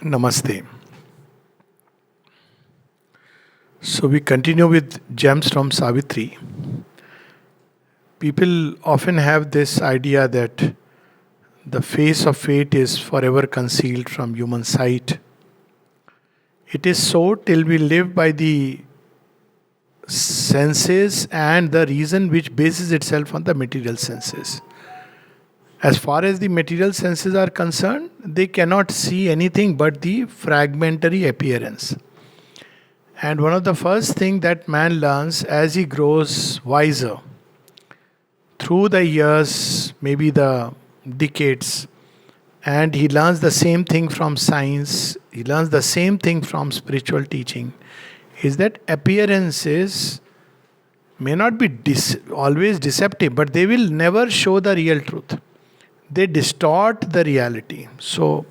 Namaste. So we continue with gems from Savitri. People often have this idea that the face of fate is forever concealed from human sight. It is so till we live by the senses and the reason which bases itself on the material senses. As far as the material senses are concerned, they cannot see anything but the fragmentary appearance. And one of the first things that man learns as he grows wiser through the years, maybe the decades, and he learns the same thing from science, he learns the same thing from spiritual teaching, is that appearances may not be always deceptive, but they will never show the real truth. They distort the reality. So,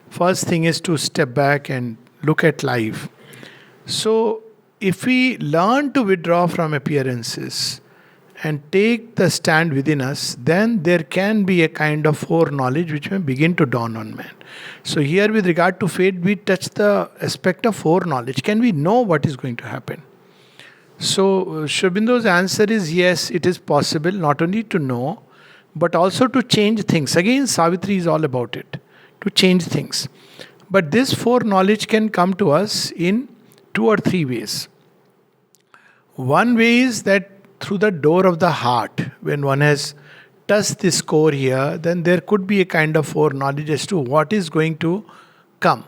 first thing is to step back and look at life. So, if we learn to withdraw from appearances and take the stand within us, then there can be a kind of foreknowledge which may begin to dawn on man. So, here with regard to fate, we touch the aspect of foreknowledge. Can we know what is going to happen? So, Shobindo's answer is yes, it is possible not only to know, but also to change things. Again, Savitri is all about it, to change things. But this foreknowledge can come to us in two or three ways. One way is that through the door of the heart, when one has touched this core here, then there could be a kind of foreknowledge as to what is going to come.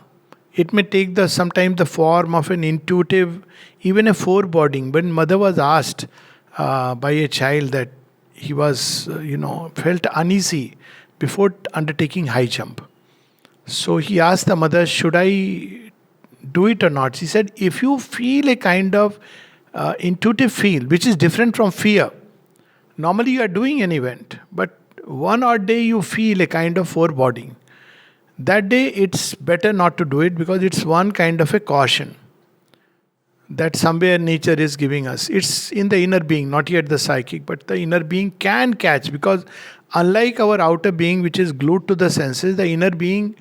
It may take sometimes the form of an intuitive, even a foreboding. When mother was asked by a child that he was, felt uneasy before undertaking high jump. So he asked the mother, should I do it or not? She said, if you feel a kind of intuitive feel, which is different from fear, normally you are doing an event, but one odd day you feel a kind of foreboding. That day it's better not to do it because it's one kind of a caution that somewhere nature is giving us. It's in the inner being, not yet the psychic, but the inner being can catch, because unlike our outer being which is glued to the senses, the inner being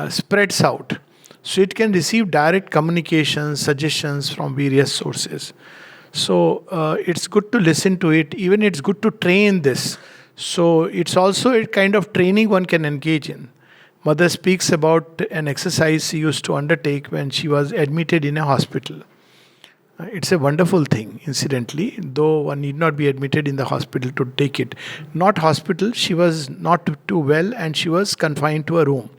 spreads out. So it can receive direct communications, suggestions from various sources. So it's good to listen to it. Even it's good to train this. So it's also a kind of training one can engage in. Mother speaks about an exercise she used to undertake when she was admitted in a hospital. It's a wonderful thing, incidentally, though one need not be admitted in the hospital to take it. Not hospital, she was not too well and she was confined to a room.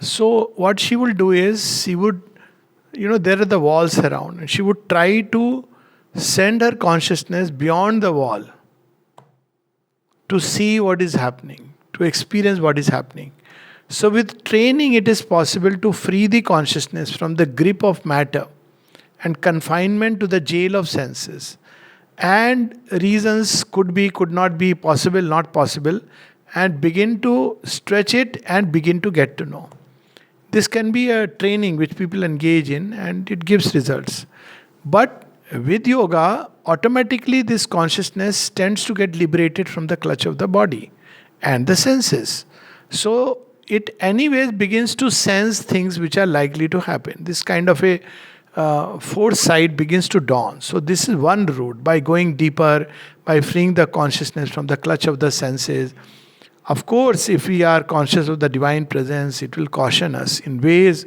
So, what she will do is, she would, there are the walls around, and she would try to send her consciousness beyond the wall to see what is happening, to experience what is happening. So, with training, it is possible to free the consciousness from the grip of matter and confinement to the jail of senses. And reasons could be, could not be, possible, not possible, and begin to stretch it and begin to get to know. This can be a training which people engage in and it gives results. But with yoga, automatically this consciousness tends to get liberated from the clutch of the body and the senses. So it anyways begins to sense things which are likely to happen. This kind of a foresight begins to dawn. So this is one route, by going deeper, by freeing the consciousness from the clutch of the senses. Of course, if we are conscious of the divine presence, it will caution us in ways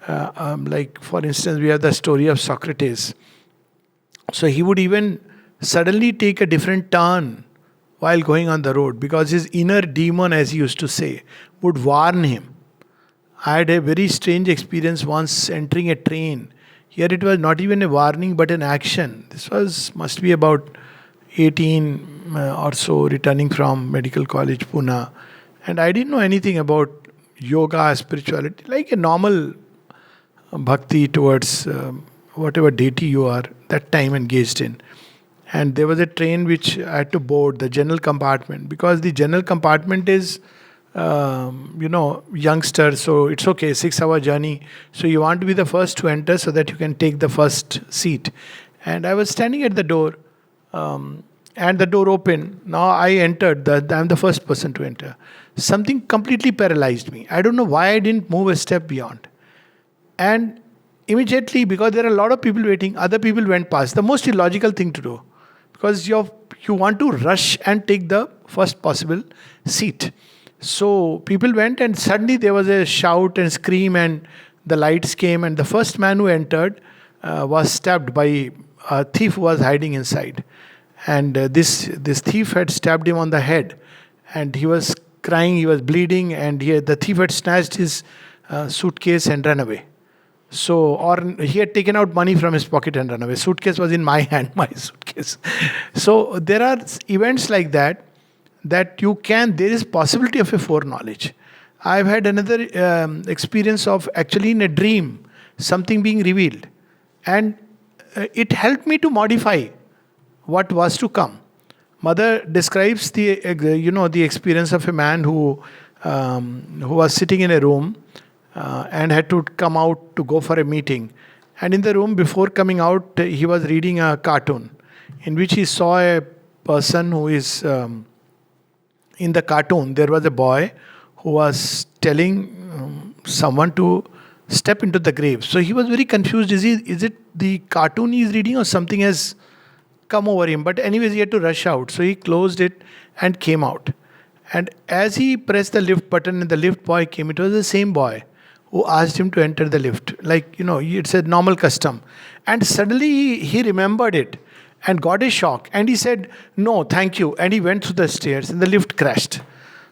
like, for instance, we have the story of Socrates. So he would even suddenly take a different turn while going on the road, because his inner demon, as he used to say, would warn him. I had a very strange experience once entering a train. Here it was not even a warning but an action. This must be about 18 or so, returning from medical college, Pune. And I didn't know anything about yoga, spirituality, like a normal bhakti towards whatever deity you are that time engaged in. And there was a train which I had to board, the general compartment, because the general compartment is youngster, so it's okay, 6 hour journey. So you want to be the first to enter so that you can take the first seat. And I was standing at the door, and the door opened. Now I entered. I'm the first person to enter. Something completely paralyzed me. I don't know why I didn't move a step beyond. And immediately, because there are a lot of people waiting, other people went past. The most illogical thing to do, because you want to rush and take the first possible seat. So people went, and suddenly there was a shout and scream, and the lights came, and the first man who entered was stabbed by a thief who was hiding inside. And this thief had stabbed him on the head, and he was crying, he was bleeding, and the thief had snatched his suitcase and run away. So, or he had taken out money from his pocket and run away. Suitcase was in my hand, my suitcase. So there are events like that, there is possibility of a foreknowledge. I've had another experience of actually in a dream, something being revealed. And it helped me to modify what was to come. Mother describes the experience of a man who was sitting in a room and had to come out to go for a meeting. And in the room, before coming out, he was reading a cartoon in which he saw a person who is in the cartoon. There was a boy who was telling someone to step into the grave. So he was very confused. Is it the cartoon he is reading, or something has come over him? But anyways, he had to rush out. So he closed it and came out. And as he pressed the lift button and the lift boy came, it was the same boy who asked him to enter the lift. Like, it's a normal custom. And suddenly he remembered it and got a shock. And he said, "No, thank you." And he went through the stairs and the lift crashed.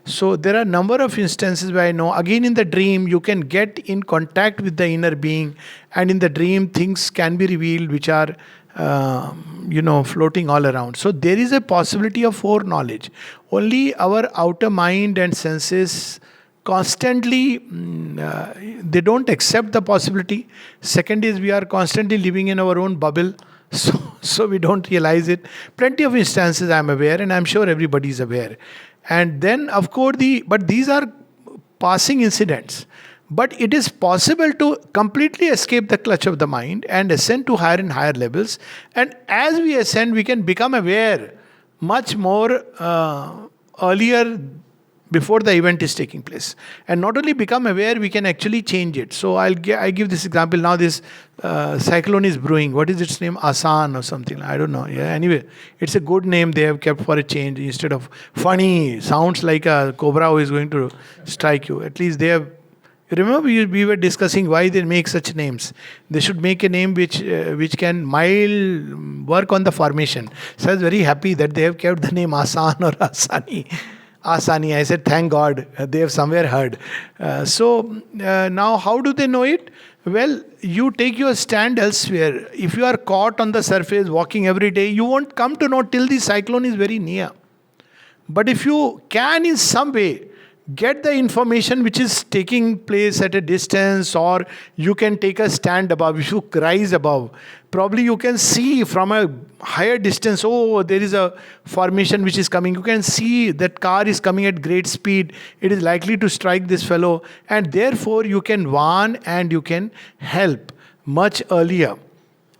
So there are a number of instances where I know, again in the dream, you can get in contact with the inner being. And in the dream, things can be revealed which are floating all around. So there is a possibility of foreknowledge. Only our outer mind and senses constantly they don't accept the possibility. Second is, we are constantly living in our own bubble, so we don't realize it. Plenty of instances I am aware, and I'm sure everybody is aware. And then of course but these are passing incidents. But it is possible to completely escape the clutch of the mind and ascend to higher and higher levels. And as we ascend, we can become aware much more earlier, before the event is taking place. And not only become aware, we can actually change it. So I give this example. Now this cyclone is brewing. What is its name? Asan or something. I don't know. Yeah. Anyway, it's a good name they have kept for a change. Instead of funny, sounds like a cobra who is going to strike you. At least they have. Remember, we were discussing why they make such names. They should make a name which can mild work on the formation. So I was very happy that they have kept the name Asan or Asani. Asani. I said, thank God, they have somewhere heard. Now how do they know it? Well, you take your stand elsewhere. If you are caught on the surface walking every day, you won't come to know till the cyclone is very near. But if you can in some way get the information which is taking place at a distance, or you can take a stand above, if you rise above, probably you can see from a higher distance, oh, there is a formation which is coming. You can see that car is coming at great speed. It is likely to strike this fellow. And therefore you can warn and you can help much earlier.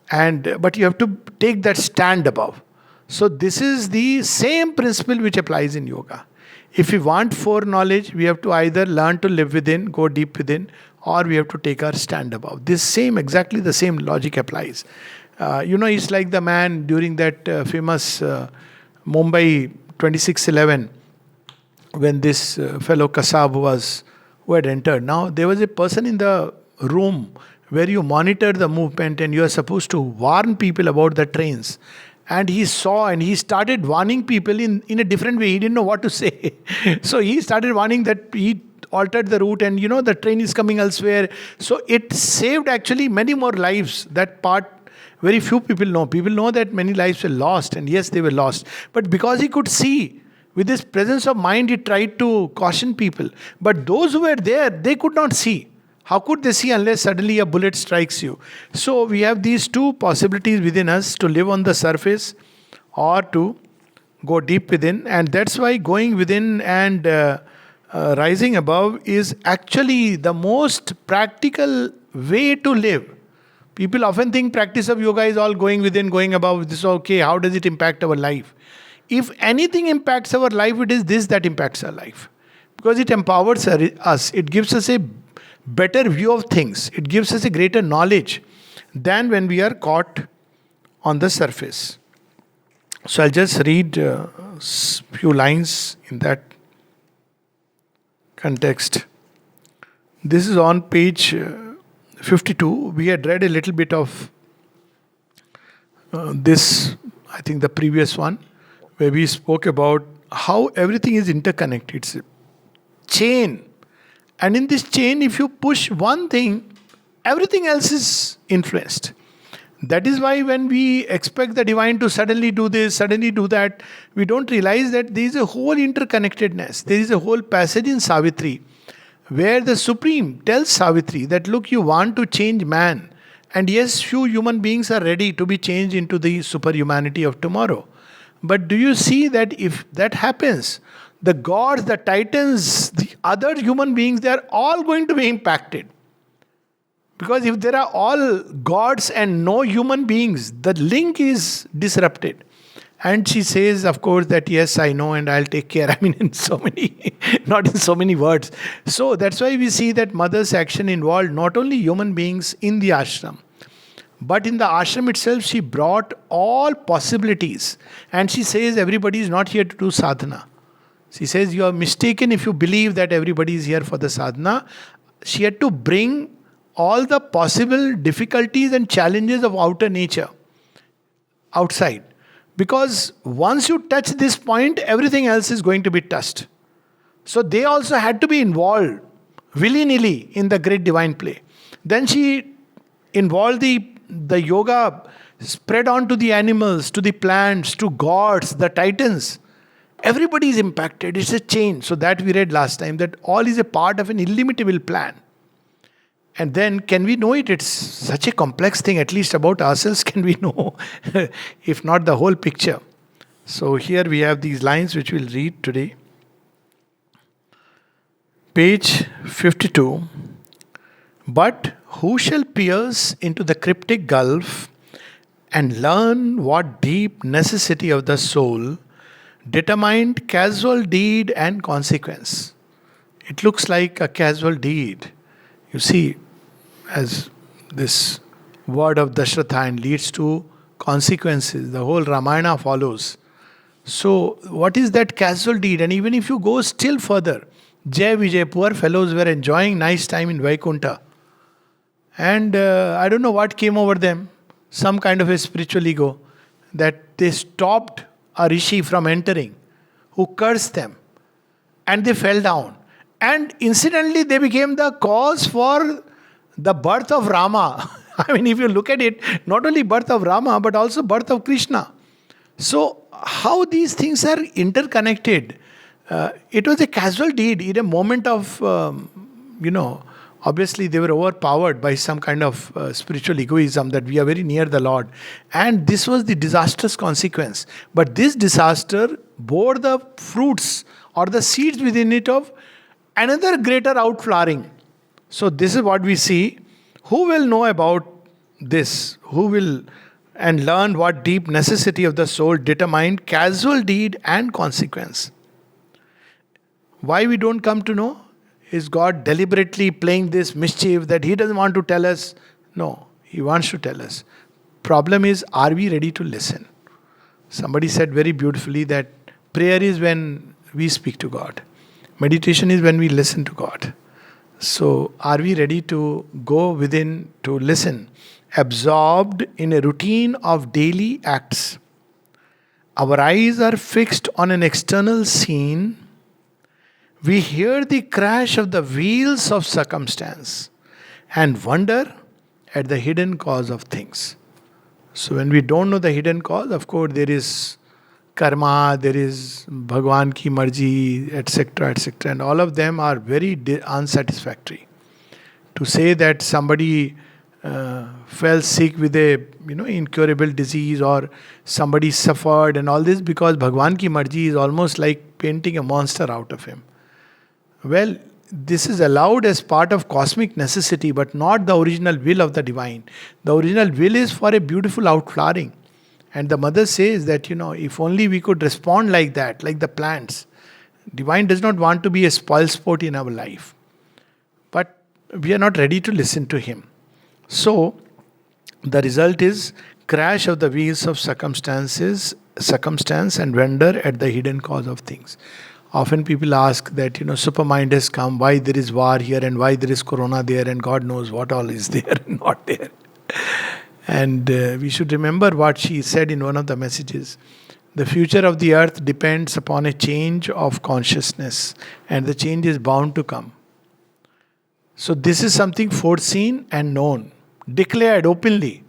But you have to take that stand above. So this is the same principle which applies in yoga. If we want foreknowledge, we have to either learn to live within, go deep within, or we have to take our stand above. Exactly the same logic applies. It's like the man during that famous Mumbai 26/11, when this fellow Kasab who had entered. Now, there was a person in the room where you monitor the movement and you are supposed to warn people about the trains. And he saw and he started warning people in a different way. He didn't know what to say. So he started warning that he altered the route and the train is coming elsewhere. So it saved actually many more lives. That part, very few people know. People know that many lives were lost, and yes, they were lost. But because he could see, with his presence of mind, he tried to caution people. But those who were there, they could not see. How could they see unless suddenly a bullet strikes you? So we have these two possibilities within us, to live on the surface or to go deep within. And that's why going within and rising above is actually the most practical way to live. People often think practice of yoga is all going within, going above. This is okay. How does it impact our life? If anything impacts our life, it is this that impacts our life. Because it empowers us, it gives us a better view of things, it gives us a greater knowledge than when we are caught on the surface. So I'll just read a few lines in that context. This is on page 52. We had read a little bit of this, I think the previous one, where we spoke about how everything is interconnected. It's a chain. And in this chain, if you push one thing, everything else is influenced. That is why when we expect the divine to suddenly do this, suddenly do that, we don't realize that there is a whole interconnectedness. There is a whole passage in Savitri where the Supreme tells Savitri that, look, you want to change man. And yes, few human beings are ready to be changed into the superhumanity of tomorrow. But do you see that if that happens, the gods, the titans, the other human beings, they are all going to be impacted. Because if there are all gods and no human beings, the link is disrupted. And she says, of course, that yes, I know and I'll take care. I mean, in so many, not in so many words. So that's why we see that mother's action involved not only human beings in the ashram, but in the ashram itself, she brought all possibilities. And she says, everybody is not here to do sadhana. She says, you are mistaken if you believe that everybody is here for the sadhana. She had to bring all the possible difficulties and challenges of outer nature outside. Because once you touch this point, everything else is going to be touched. So they also had to be involved willy-nilly in the great divine play. Then she involved the yoga, spread on to the animals, to the plants, to gods, the titans. Everybody is impacted. It's a chain. So that we read last time, that all is a part of an illimitable plan. And then can we know it? It's such a complex thing, at least about ourselves can we know, if not the whole picture. So here we have these lines which we'll read today. Page 52. But who shall pierce into the cryptic gulf and learn what deep necessity of the soul determined casual deed and consequence? It looks like a casual deed. You see, as this word of Dashratha leads to consequences, the whole Ramayana follows. So, what is that casual deed? And even if you go still further, Jai Vijay, poor fellows were enjoying nice time in Vaikunta. And I don't know what came over them, some kind of a spiritual ego, that they stopped a rishi from entering, who cursed them, and they fell down. And incidentally, they became the cause for the birth of Rama. I mean, if you look at it, not only birth of Rama, but also birth of Krishna. So, how these things are interconnected? It was a casual deed in a moment of, obviously they were overpowered by some kind of spiritual egoism that we are very near the Lord. And this was the disastrous consequence. But this disaster bore the fruits or the seeds within it of another greater outflowering. So this is what we see. Who will know about this? Who will and learn what deep necessity of the soul determined casual deed and consequence? Why we don't come to know? Is God deliberately playing this mischief that He doesn't want to tell us? No, He wants to tell us. Problem is, are we ready to listen? Somebody said very beautifully that prayer is when we speak to God. Meditation is when we listen to God. So, are we ready to go within to listen? Absorbed in a routine of daily acts. Our eyes are fixed on an external scene. We hear the crash of the wheels of circumstance and wonder at the hidden cause of things. So, when we don't know the hidden cause, of course, there is karma, there is Bhagwan ki marji, etc., etc. And all of them are very unsatisfactory. To say that somebody fell sick with a incurable disease, or somebody suffered and all this because Bhagwan ki marji is almost like painting a monster out of him. Well, this is allowed as part of cosmic necessity, but not the original will of the divine. The original will is for a beautiful outflowering. And the mother says that, if only we could respond like that, like the plants. Divine does not want to be a spoil sport in our life. But we are not ready to listen to him. So, the result is crash of the wheels of circumstance and wonder at the hidden cause of things. Often people ask that, supermind has come, why there is war here and why there is corona there and God knows what all is there and not there. And we should remember what she said in one of the messages. The future of the earth depends upon a change of consciousness, and the change is bound to come. So this is something foreseen and known, declared openly.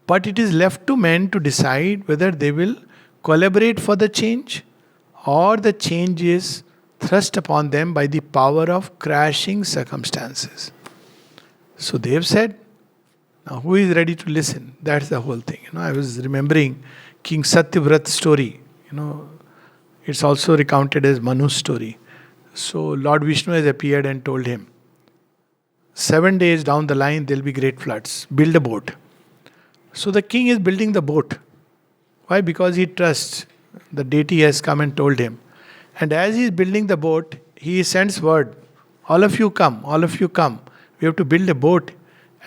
But it is left to men to decide whether they will collaborate for the change, or the change is thrust upon them by the power of crashing circumstances. So they have said, now who is ready to listen? That's the whole thing. I was remembering King Satyavrat's story. It's also recounted as Manu's story. So Lord Vishnu has appeared and told him, 7 days down the line there will be great floods. Build a boat. So the king is building the boat. Why? Because he trusts the deity has come and told him. And as he is building the boat, he sends word, all of you come, all of you come. We have to build a boat.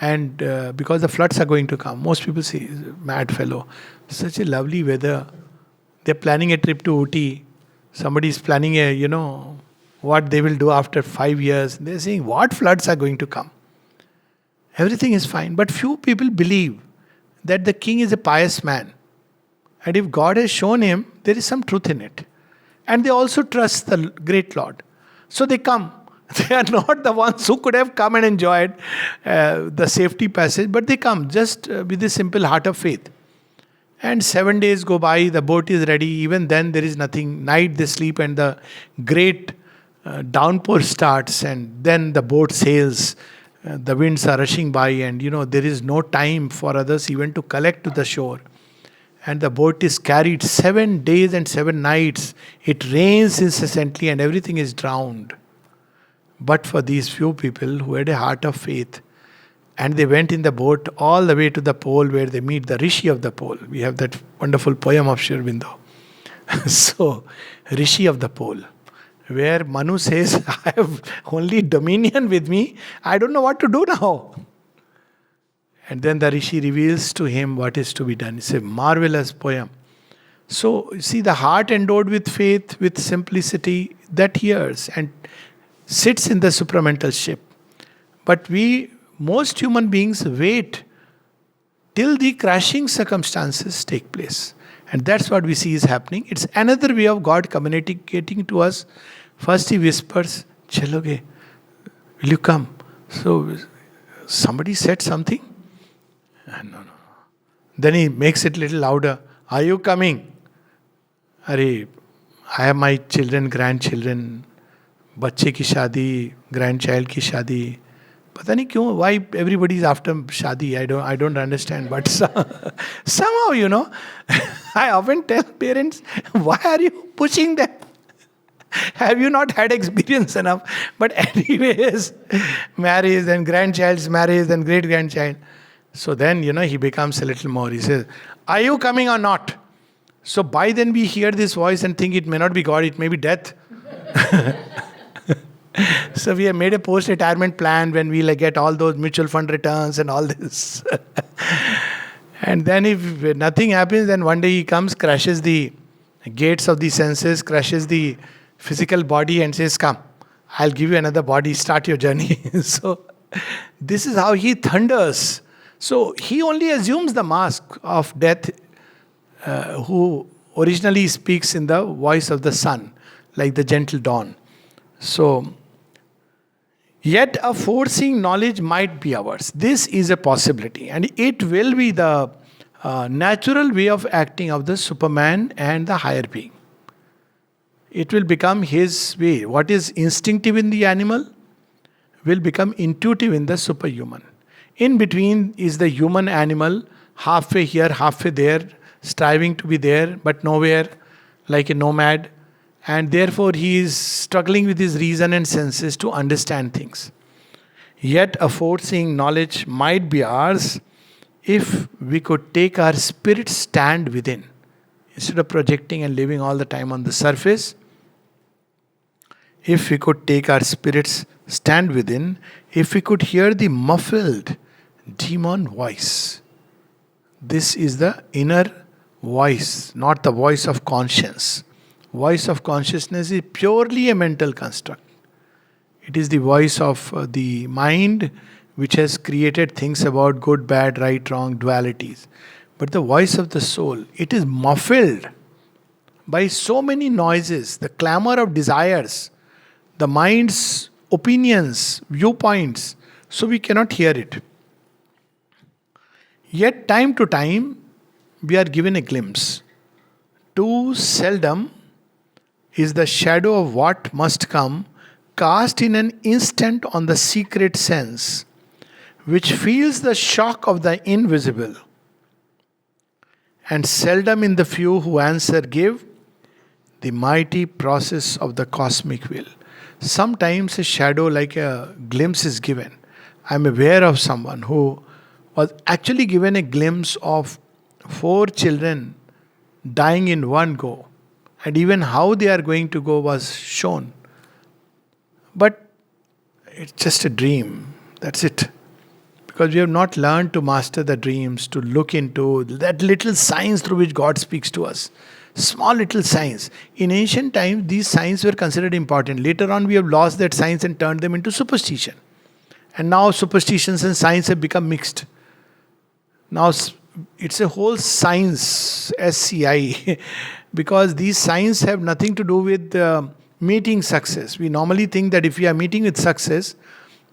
And because the floods are going to come. Most people say, mad fellow. Such a lovely weather. They're planning a trip to Ooty. Somebody is planning what they will do after 5 years. They're saying, what floods are going to come? Everything is fine. But few people believe that the king is a pious man. And if God has shown him, there is some truth in it. And they also trust the great Lord. So they come. They are not the ones who could have come and enjoyed the safety passage, but they come just with a simple heart of faith. And 7 days go by, the boat is ready. Even then there is nothing. Night they sleep and the great downpour starts, and then the boat sails. The winds are rushing by, and there is no time for others even to collect to the shore. And the boat is carried 7 days and 7 nights. It rains incessantly and everything is drowned. But for these few people who had a heart of faith, and they went in the boat all the way to the pole where they meet the Rishi of the pole. We have that wonderful poem of Sri Aurobindo. So, Rishi of the pole, where Manu says, I have only dominion with me, I don't know what to do now. And then the Rishi reveals to him what is to be done. It's a marvelous poem. So, you see, the heart endowed with faith, with simplicity, that hears and sits in the supramental ship. But most human beings wait till the crashing circumstances take place. And that's what we see is happening. It's another way of God communicating to us. First he whispers, Chaloge, will you come? So somebody said something? No. Then he makes it a little louder. Are you coming? Are, I have my children, grandchildren, बच्चे की शादी, grandchild की शादी, पता नहीं क्यों, why everybody is after शादी, I don't understand, but somehow, I often tell parents, why are you pushing them? Have you not had experience enough? But anyways, marriage and grandchild's marriage and great grandchild. So then, he becomes a little more. He says, are you coming or not? So by then we hear this voice and think it may not be God, it may be death. So we have made a post-retirement plan when we'll get all those mutual fund returns and all this. And then if nothing happens, then one day he comes, crashes the gates of the senses, crashes the physical body and says, come, I'll give you another body, start your journey. So this is how he thunders. So he only assumes the mask of death, who originally speaks in the voice of the sun, like the gentle dawn. So, yet a foreseeing knowledge might be ours. This is a possibility, and it will be the natural way of acting of the Superman and the higher being. It will become his way. What is instinctive in the animal will become intuitive in the superhuman. In between is the human animal, halfway here, halfway there, striving to be there, but nowhere, like a nomad. And therefore he is struggling with his reason and senses to understand things. Yet a foreseeing knowledge might be ours if we could take our spirit stand within, instead of projecting and living all the time on the surface, if we could take our spirits stand within, if we could hear the muffled demon voice. This is the inner voice, not the voice of conscience. Voice of consciousness is purely a mental construct. It is the voice of the mind which has created things about good, bad, right, wrong, dualities. But the voice of the soul, it is muffled by so many noises, the clamor of desires, the mind's opinions, viewpoints, so we cannot hear it. Yet, time to time, we are given a glimpse. Too seldom is the shadow of what must come cast in an instant on the secret sense, which feels the shock of the invisible. And seldom in the few who answer give the mighty process of the cosmic will. Sometimes a shadow like a glimpse is given. I am aware of someone who was actually given a glimpse of 4 children dying in one go. And even how they are going to go was shown. But it's just a dream. That's it. Because we have not learned to master the dreams, to look into that little signs through which God speaks to us. Small little signs. In ancient times, these signs were considered important. Later on, we have lost that signs and turned them into superstition. And now superstitions and science have become mixed. Now it's a whole science, SCI, because these signs have nothing to do with meeting success. We normally think that if we are meeting with success,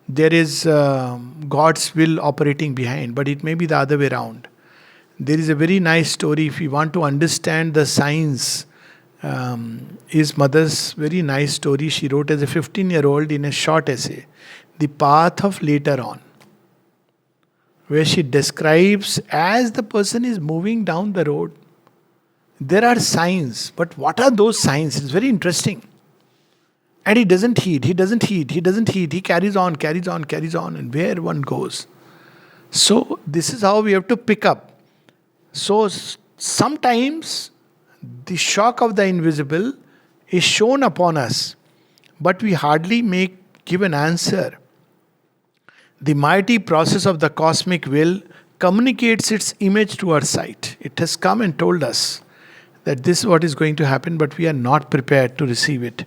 there is God's will operating behind, but it may be the other way around. There is a very nice story, if we want to understand the signs, his mother's very nice story she wrote as a 15-year-old in a short essay, The Path of Later On, where she describes as the person is moving down the road, there are signs, but what are those signs? It's very interesting. And he doesn't heed, he carries on, and where one goes. So, this is how we have to pick up. So, sometimes the shock of the invisible is shown upon us, but we hardly give an answer. The mighty process of the cosmic will communicates its image to our sight. It has come and told us that this is what is going to happen, but we are not prepared to receive it.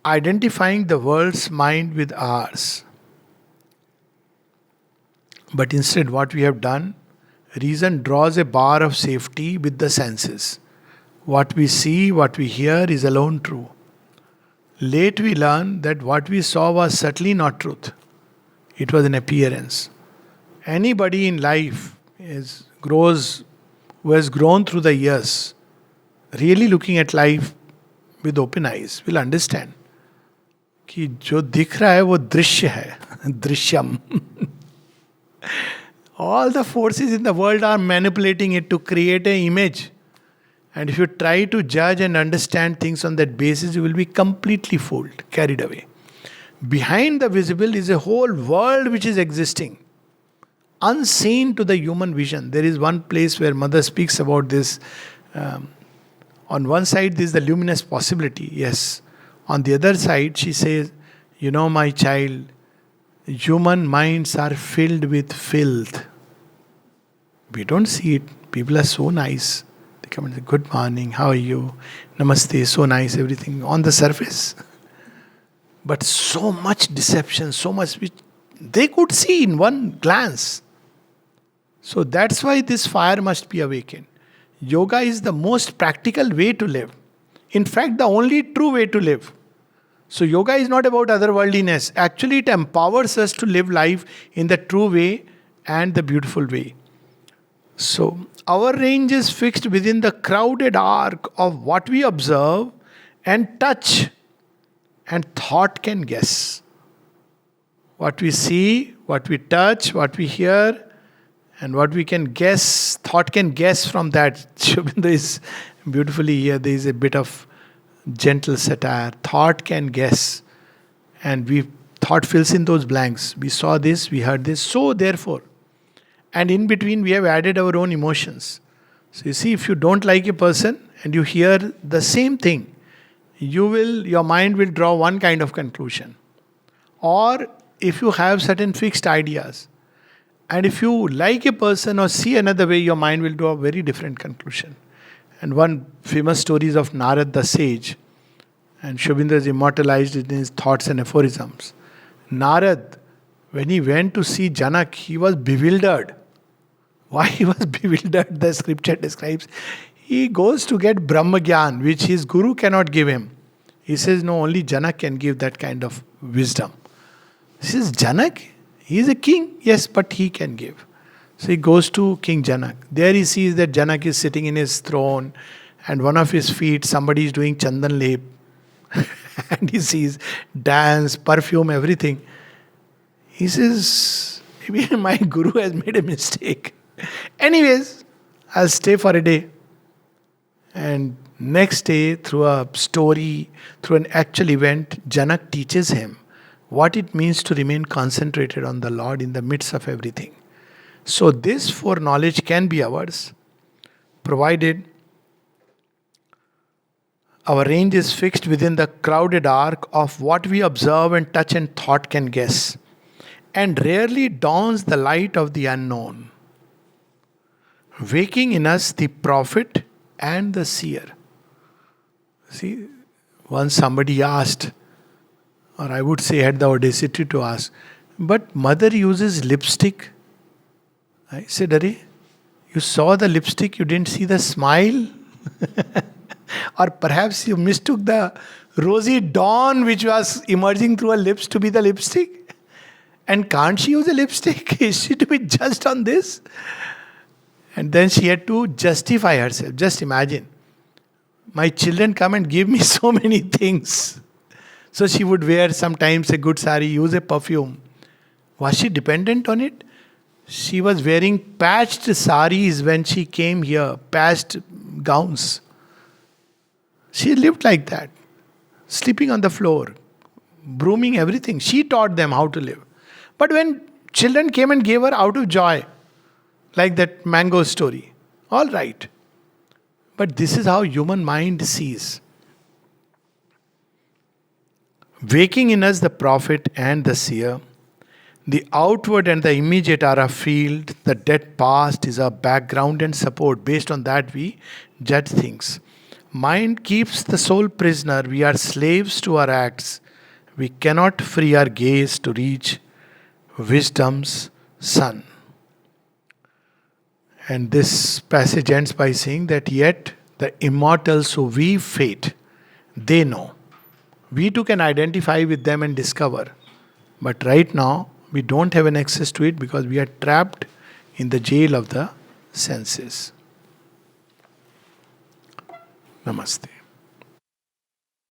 Identifying the world's mind with ours. But instead, what we have done, reason draws a bar of safety with the senses. What we see, what we hear is alone true. Late we learn that what we saw was certainly not truth. It was an appearance. Anybody in life who has grown through the years, really looking at life with open eyes, will understand कि जो दिख रहा है वो दृश्य है, Drishyam. All the forces in the world are manipulating it to create an image. And if you try to judge and understand things on that basis, you will be completely fooled, carried away. Behind the visible is a whole world which is existing, unseen to the human vision. There is one place where Mother speaks about this. On one side, there is the luminous possibility, yes. On the other side, she says, you know, my child, human minds are filled with filth. We don't see it. People are so nice. They come and say, good morning, how are you? Namaste, so nice, everything on the surface. But so much deception, so much which they could see in one glance. So that's why this fire must be awakened. Yoga is the most practical way to live. In fact, the only true way to live. So yoga is not about otherworldliness. Actually, it empowers us to live life in the true way and the beautiful way. So, our range is fixed within the crowded arc of what we observe and touch, and thought can guess. What we see, what we touch, what we hear, and what we can guess, thought can guess from that. Shubhendu is beautifully here, there is a bit of gentle satire. Thought can guess, and thought fills in those blanks. We saw this, we heard this, so therefore. And in between, we have added our own emotions. So you see, if you don't like a person and you hear the same thing, your mind will draw one kind of conclusion. Or if you have certain fixed ideas, and if you like a person or see another way, your mind will draw a very different conclusion. And one famous story is of Narad the sage, and Shobindra is immortalized in his thoughts and aphorisms. Narad, when he went to see Janak, he was bewildered. Why he was bewildered, the scripture describes. He goes to get Brahma Gyan, which his guru cannot give him. He says, no, only Janak can give that kind of wisdom. He says, Janak? He is a king. Yes, but he can give. So he goes to King Janak. There he sees that Janak is sitting in his throne, and one of his feet, somebody is doing chandan lep. And he sees dance, perfume, everything. He says, maybe my guru has made a mistake. Anyways, I'll stay for a day. And next day, through a story, through an actual event, Janak teaches him what it means to remain concentrated on the Lord in the midst of everything. So this foreknowledge can be ours, provided our range is fixed within the crowded arc of what we observe and touch and thought can guess, and rarely dawns the light of the unknown, waking in us the prophet and the seer. See, once somebody asked, or I would say had the audacity to ask, but mother uses lipstick. I said, Arey, you saw the lipstick, you didn't see the smile? Or perhaps you mistook the rosy dawn which was emerging through her lips to be the lipstick? And can't she use a lipstick? Is she to be judged on this? And then she had to justify herself. Just imagine. My children come and give me so many things. So she would wear sometimes a good sari, use a perfume. Was she dependent on it? She was wearing patched saris when she came here, patched gowns. She lived like that, sleeping on the floor, brooming everything. She taught them how to live. But when children came and gave her out of joy, like that mango story, all right. But this is how human mind sees. Waking in us the prophet and the seer, the outward and the immediate are our field, the dead past is our background and support. Based on that, we judge things. Mind keeps the soul prisoner. We are slaves to our acts. We cannot free our gaze to reach wisdom's sun. And this passage ends by saying that yet the immortals who weave fate, they know. We too can identify with them and discover. But right now, we don't have an access to it because we are trapped in the jail of the senses. Namaste.